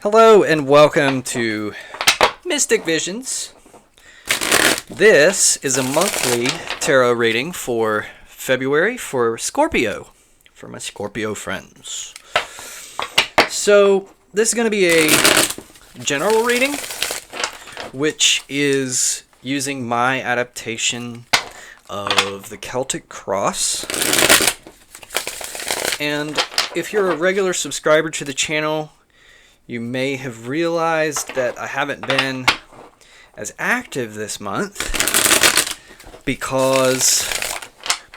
Hello and welcome to Mystic Visions. This is a monthly tarot reading for February for Scorpio, for my Scorpio friends. So this is going to be a general reading, which is using my adaptation of the Celtic Cross. And if you're a regular subscriber to the channel, you may have realized that I haven't been as active this month because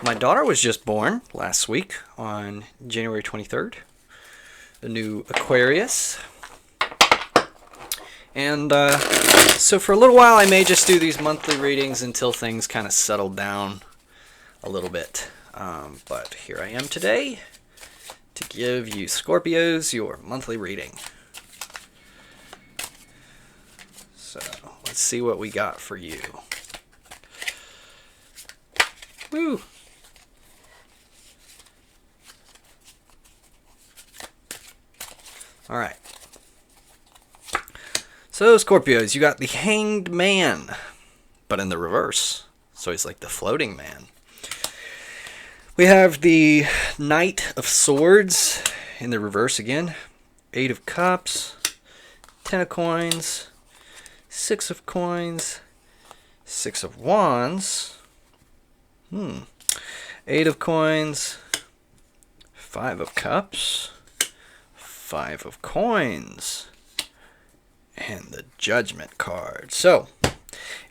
my daughter was just born last week on January 23rd, the new Aquarius. And so for a little while I may just do these monthly readings until things kind of settle down a little bit. But here I am today to give you Scorpios your monthly reading. So let's see what we got for you. Woo! All right. So Scorpios, you got the Hanged Man, but in the reverse. So he's like the floating man. We have the Knight of Swords in the reverse again. 8 of Cups, 10 of Coins, 6 of Coins, 6 of Wands, 8 of Coins, 5 of Cups, 5 of Coins, and the Judgment card. So,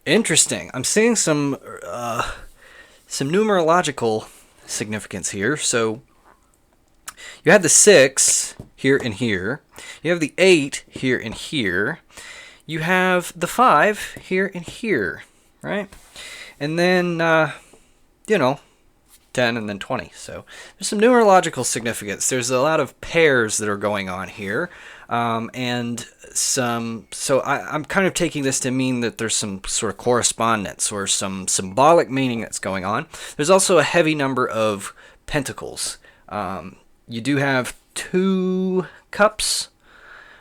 interesting. I'm seeing some numerological significance here. So, you have the 6 here and here. You have the 8 here and here. You have the 5 here and here, right? And then, 10 and then 20. So there's some numerological significance. There's a lot of pairs that are going on here. I'm kind of taking this to mean that there's some sort of correspondence or some symbolic meaning that's going on. There's also a heavy number of pentacles. You do have 2 cups,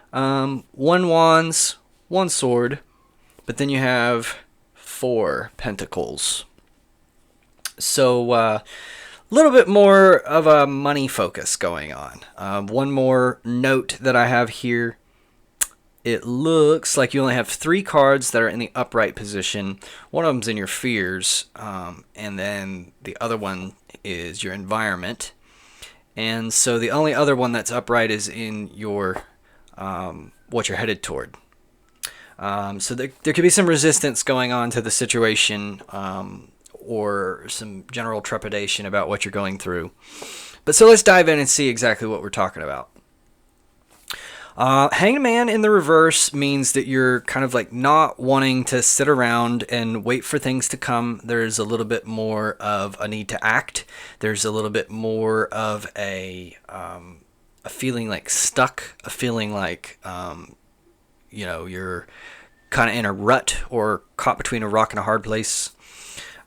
1 wands, 1 sword, but then you have 4 pentacles. So a little bit more of a money focus going on. One more note that I have here. It looks like you only have 3 cards that are in the upright position. One of them's in your fears, and then the other one is your environment. And so the only other one that's upright is in your what you're headed toward. So there could be some resistance going on to the situation, or some general trepidation about what you're going through. But so let's dive in and see exactly what we're talking about. Hanged Man in the reverse means that you're kind of like not wanting to sit around and wait for things to come. There's a little bit more of a need to act. There's a little bit more of a feeling like stuck, a feeling like you're kind of in a rut or caught between a rock and a hard place.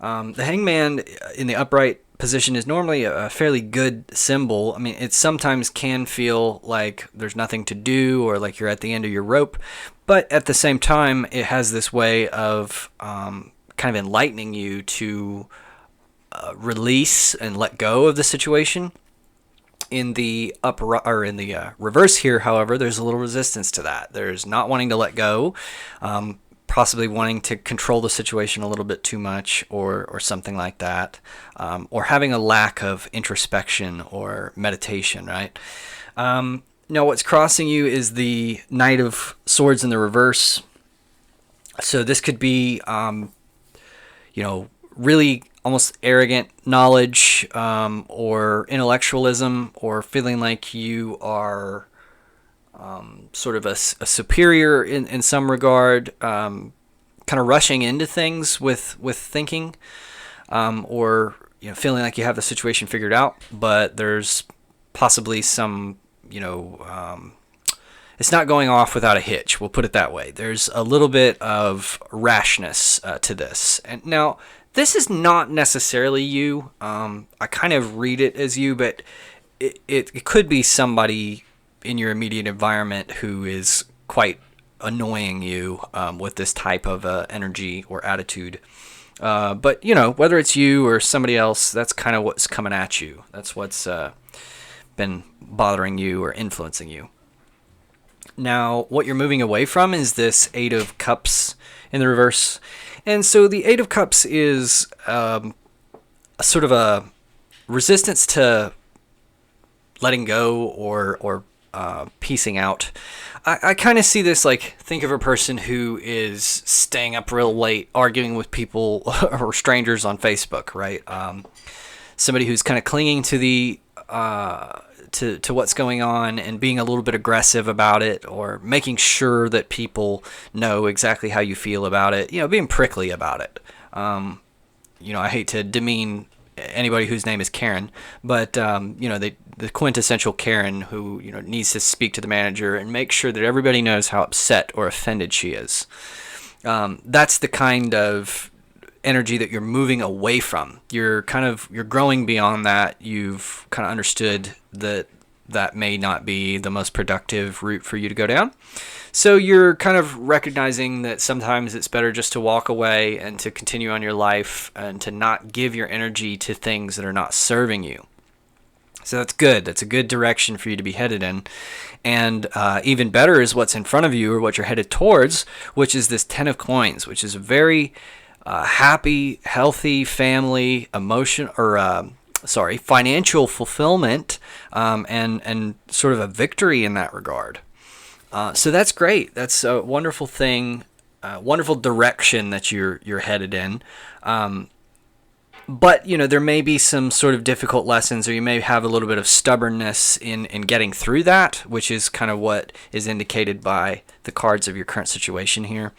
The Hangman in the upright position is normally a fairly good symbol. I mean, it sometimes can feel like there's nothing to do or like you're at the end of your rope, but at the same time, it has this way of kind of enlightening you to release and let go of the situation. In the reverse here, however, there's a little resistance to that. There's not wanting to let go, possibly wanting to control the situation a little bit too much, or something like that, or having a lack of introspection or meditation, right? Now, what's crossing you is the Knight of Swords in the reverse. So this could be, really almost arrogant knowledge, or intellectualism, or feeling like you are sort of a superior in some regard, kind of rushing into things with thinking, or feeling like you have the situation figured out, but there's possibly some, it's not going off without a hitch. We'll put it that way. There's a little bit of rashness to this. And now, this is not necessarily you. I kind of read it as you, but it could be somebody in your immediate environment who is quite annoying you with this type of energy or attitude. But, whether it's you or somebody else, that's kind of what's coming at you. That's what's been bothering you or influencing you. Now, what you're moving away from is this Eight of Cups in the reverse. And so the Eight of Cups is a sort of a resistance to letting go or piecing out. I kind of see this like, think of a person who is staying up real late arguing with people or strangers on Facebook, right? Somebody who's kind of clinging to the to what's going on and being a little bit aggressive about it, or making sure that people know exactly how you feel about it, being prickly about it. I hate to demean anybody whose name is Karen, but the quintessential Karen who needs to speak to the manager and make sure that everybody knows how upset or offended she is. That's the kind of energy that you're moving away from. You're growing beyond that. You've kind of understood that may not be the most productive route for you to go down. So you're kind of recognizing that sometimes it's better just to walk away and to continue on your life and to not give your energy to things that are not serving you. So that's good. That's a good direction for you to be headed in. And even better is what's in front of you, or what you're headed towards, which is this 10 of Coins, which is a very happy, healthy family, financial fulfillment, and sort of a victory in that regard. So that's great. That's a wonderful thing, wonderful direction that you're headed in. But, there may be some sort of difficult lessons, or you may have a little bit of stubbornness in getting through that, which is kind of what is indicated by the cards of your current situation here.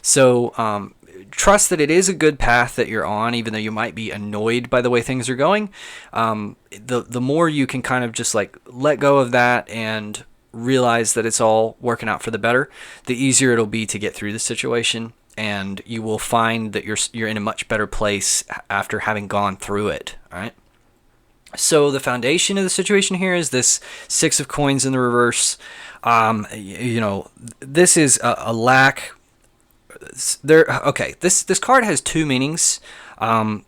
So trust that it is a good path that you're on, even though you might be annoyed by the way things are going. The more you can kind of just like let go of that and realize that it's all working out for the better, the easier it'll be to get through the situation. And you will find that you're in a much better place after having gone through it. All right. So the foundation of the situation here is this 6 of Coins in the reverse. This is a lack. Okay. This card has two meanings. And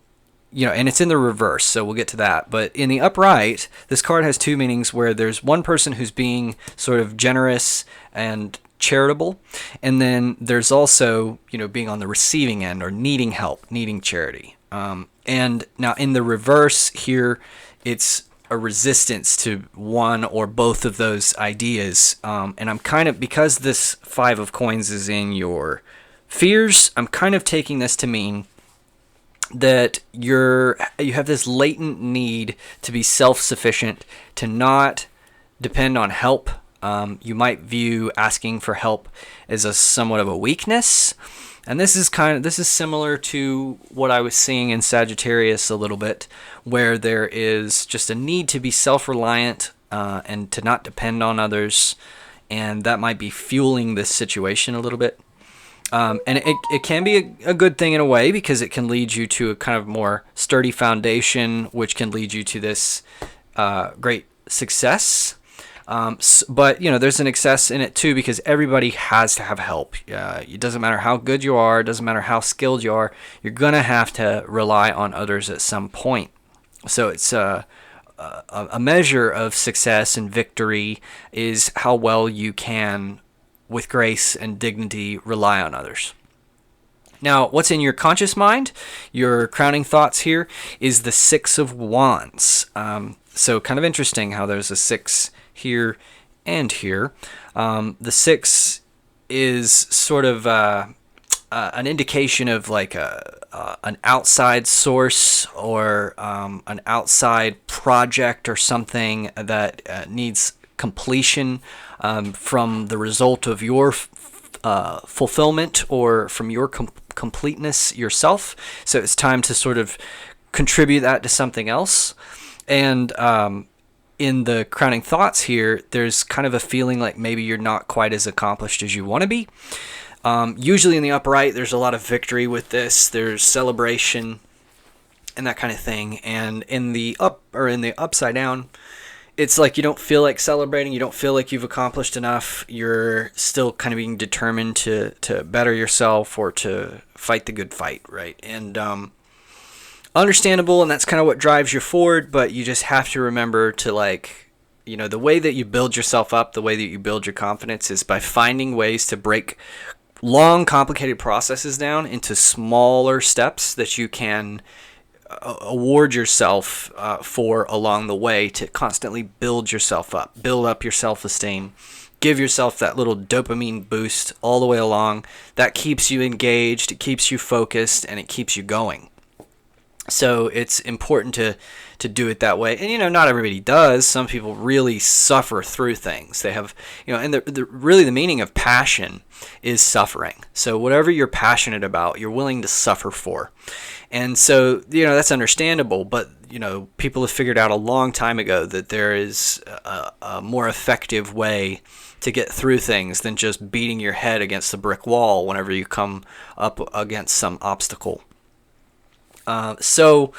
it's in the reverse, so we'll get to that. But in the upright, this card has two meanings, where there's one person who's being sort of generous and charitable, and then there's also being on the receiving end, or needing help, needing charity. And now in the reverse here, it's a resistance to one or both of those ideas. And I'm kind of, because this 5 of Coins is in your fears, I'm kind of taking this to mean that you have this latent need to be self-sufficient, to not depend on help. You might view asking for help as somewhat of a weakness. And this is similar to what I was seeing in Sagittarius a little bit, where there is just a need to be self-reliant and to not depend on others. And that might be fueling this situation a little bit. And it can be a good thing in a way, because it can lead you to a kind of more sturdy foundation, which can lead you to this great success. But there's an excess in it too, because everybody has to have help. It doesn't matter how good you are, it doesn't matter how skilled you are, you're gonna have to rely on others at some point. So it's a measure of success and victory is how well you can, with grace and dignity, rely on others. Now, what's in your conscious mind, your crowning thoughts here, is the 6 of Wands. So kind of interesting how there's a 6 here and here. The 6 is sort of an indication of like an outside source, or an outside project or something that needs completion from the result of your fulfillment, or from your completeness yourself. So it's time to sort of contribute that to something else. And in the crowning thoughts here, there's kind of a feeling like maybe you're not quite as accomplished as you want to be. Usually in the upright, there's a lot of victory with this. There's celebration and that kind of thing. And in the upside down, it's like you don't feel like celebrating, you don't feel like you've accomplished enough, you're still kind of being determined to better yourself or to fight the good fight, right? And understandable, and that's kind of what drives you forward, but you just have to remember to, like, you know, the way that you build yourself up, the way that you build your confidence is by finding ways to break long, complicated processes down into smaller steps that you can award yourself for along the way, to constantly build yourself up, build up your self-esteem, give yourself that little dopamine boost all the way along. That keeps you engaged, it keeps you focused, and it keeps you going. So it's important to do it that way. And, you know, not everybody does. Some people really suffer through things. They have, you know, and really the meaning of passion is suffering. So whatever you're passionate about, you're willing to suffer for. And so, you know, that's understandable. But, you know, people have figured out a long time ago that there is a more effective way to get through things than just beating your head against the brick wall whenever you come up against some obstacle. So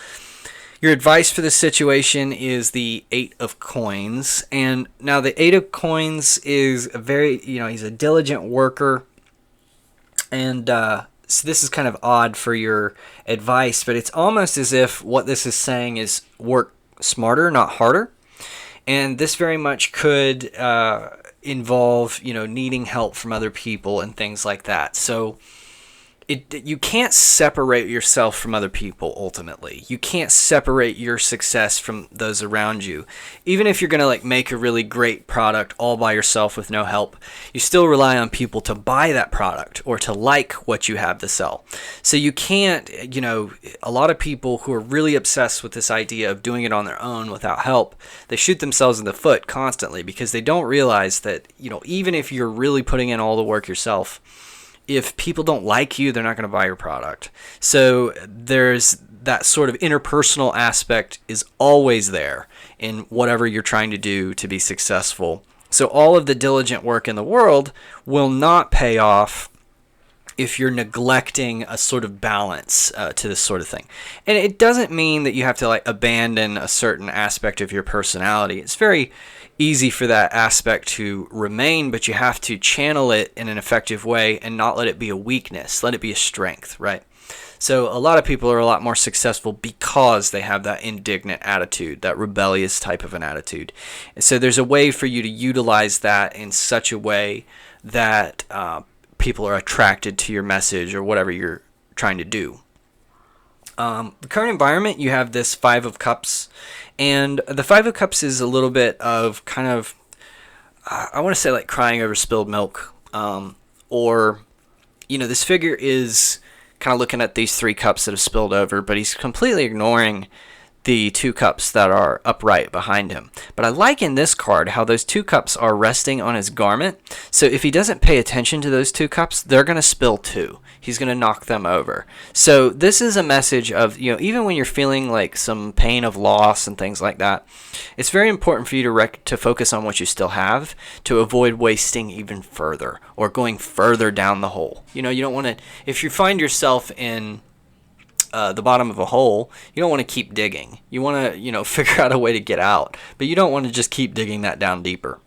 your advice for this situation is the 8 of Coins. And now the 8 of Coins is a very, you know, he's a diligent worker. And so this is kind of odd for your advice, but it's almost as if what this is saying is work smarter, not harder. And this very much could involve, you know, needing help from other people and things like that. So you can't separate yourself from other people, ultimately. You can't separate your success from those around you. Even if you're going to, like, make a really great product all by yourself with no help, you still rely on people to buy that product or to like what you have to sell. So you can't, you know, a lot of people who are really obsessed with this idea of doing it on their own without help, they shoot themselves in the foot constantly because they don't realize that, you know, even if you're really putting in all the work yourself, if people don't like you, they're not going to buy your product. So there's that sort of interpersonal aspect is always there in whatever you're trying to do to be successful. So all of the diligent work in the world will not pay off if you're neglecting a sort of balance to this sort of thing. And it doesn't mean that you have to, like, abandon a certain aspect of your personality. It's very easy for that aspect to remain, but you have to channel it in an effective way and not let it be a weakness. Let it be a strength, right? So a lot of people are a lot more successful because they have that indignant attitude, that rebellious type of an attitude. And so there's a way for you to utilize that in such a way that people are attracted to your message or whatever you're trying to do. The current environment, you have this 5 of Cups, and the 5 of Cups is a little bit of kind of, I want to say, like crying over spilled milk, or, you know, this figure is kind of looking at these 3 cups that have spilled over, but he's completely ignoring the 2 cups that are upright behind him. But I like in this card how those 2 cups are resting on his garment. So if he doesn't pay attention to those 2 cups, they're going to spill too. He's going to knock them over. So this is a message of, you know, even when you're feeling like some pain of loss and things like that, it's very important for you to focus on what you still have to avoid wasting even further or going further down the hole. You know, you don't want to, if you find yourself in the bottom of a hole, you don't want to keep digging. You want to, you know, figure out a way to get out, but you don't want to just keep digging that down deeper.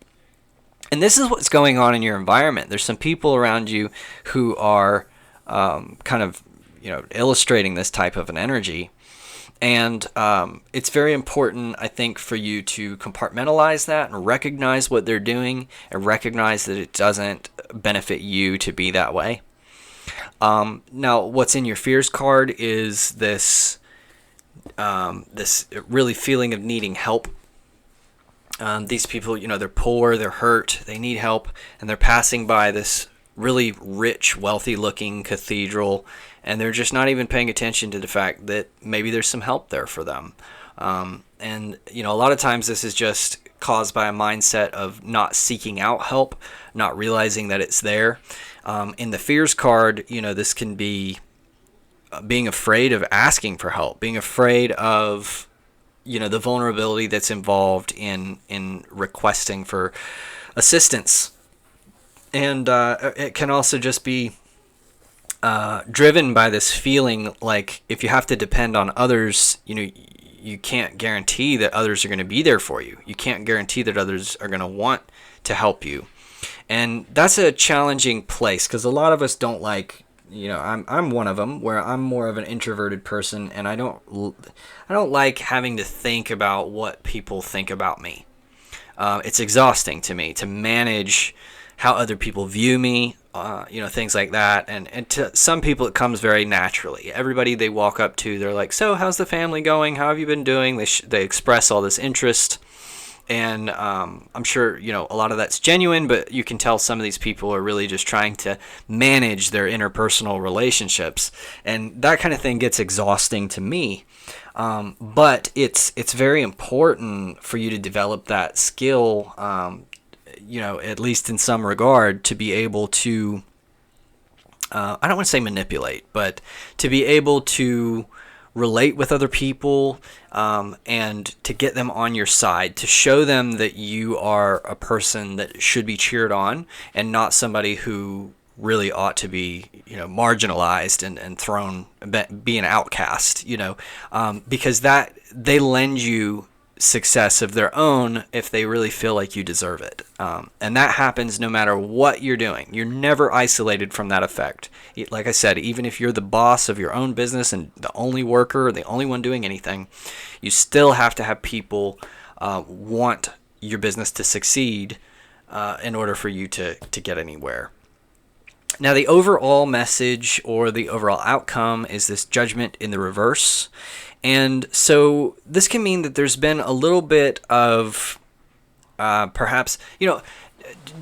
And this is what's going on in your environment. There's some people around you who are kind of, you know, illustrating this type of an energy. And it's very important, I think, for you to compartmentalize that and recognize what they're doing and recognize that it doesn't benefit you to be that way. Now, what's in your fears card is this this really feeling of needing help. These people, you know, they're poor, they're hurt, they need help, and they're passing by this really rich, wealthy-looking cathedral, and they're just not even paying attention to the fact that maybe there's some help there for them. And, you know, a lot of times this is just caused by a mindset of not seeking out help, not realizing that it's there. In the fears card, you know, this can be being afraid of asking for help, being afraid of, you know, the vulnerability that's involved in requesting for assistance. And it can also just be driven by this feeling like if you have to depend on others, you know, you can't guarantee that others are going to be there for you. You can't guarantee that others are going to want to help you. And that's a challenging place, because a lot of us don't like, I'm one of them, where I'm more of an introverted person, and I don't like having to think about what people think about me. It's exhausting to me to manage how other people view me, things like that. And to some people, it comes very naturally. Everybody they walk up to, they're like, so how's the family going? How have you been doing? They express all this interest. And I'm sure, a lot of that's genuine, but you can tell some of these people are really just trying to manage their interpersonal relationships. And that kind of thing gets exhausting to me. But it's very important for you to develop that skill, at least in some regard, to be able to, I don't want to say manipulate, but to be able to relate with other people, and to get them on your side, to show them that you are a person that should be cheered on and not somebody who really ought to be, marginalized and thrown, be an outcast, because that they lend you success of their own if they really feel like you deserve it. And that happens no matter what you're doing. You're never isolated from that effect. Like I said, even if you're the boss of your own business and the only worker or the only one doing anything, you still have to have people want your business to succeed in order for you to get anywhere. Now, the overall message or the overall outcome is this judgment in the reverse. And so this can mean that there's been a little bit of perhaps,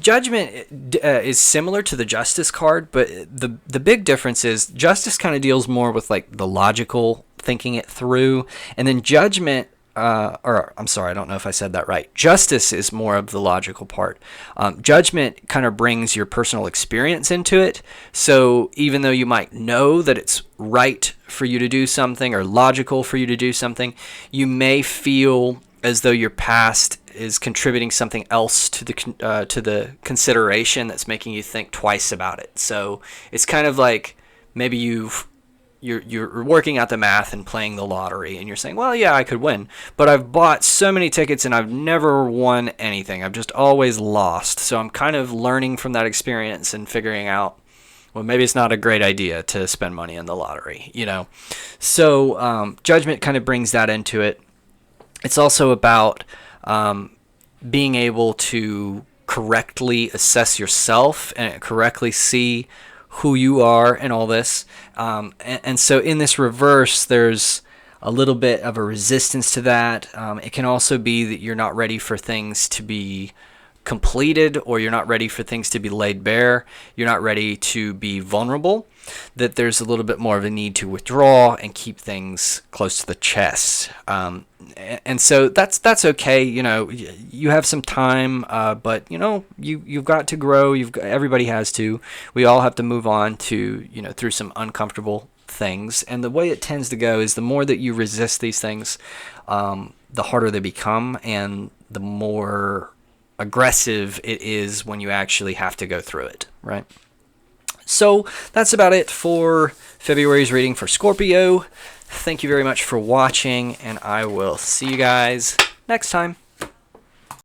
judgment is similar to the justice card, but the big difference is justice kind of deals more with like the logical thinking it through, and then judgment, or I'm sorry, I don't know if I said that right. Justice is more of the logical part. Judgment kind of brings your personal experience into it. So even though you might know that it's right for you to do something or logical for you to do something, you may feel as though your past is contributing something else to the consideration that's making you think twice about it. So it's kind of like maybe you're working out the math and playing the lottery, and you're saying, well, yeah, I could win, but I've bought so many tickets and I've never won anything. I've just always lost. So I'm kind of learning from that experience and figuring out, well, maybe it's not a great idea to spend money in the lottery, So judgment kind of brings that into it. It's also about being able to correctly assess yourself and correctly see who you are and all this. And so in this reverse, there's a little bit of a resistance to that. It can also be that you're not ready for things to be completed, or you're not ready for things to be laid bare. You're not ready to be vulnerable, that there's a little bit more of a need to withdraw and keep things close to the chest. And so that's okay. You have some time, but you've got to grow. Everybody has to. We all have to move on to, through some uncomfortable things. And the way it tends to go is the more that you resist these things, the harder they become, and the more aggressive it is when you actually have to go through it, right? So that's about it for February's reading for Scorpio. Thank you very much for watching, and I will see you guys next time.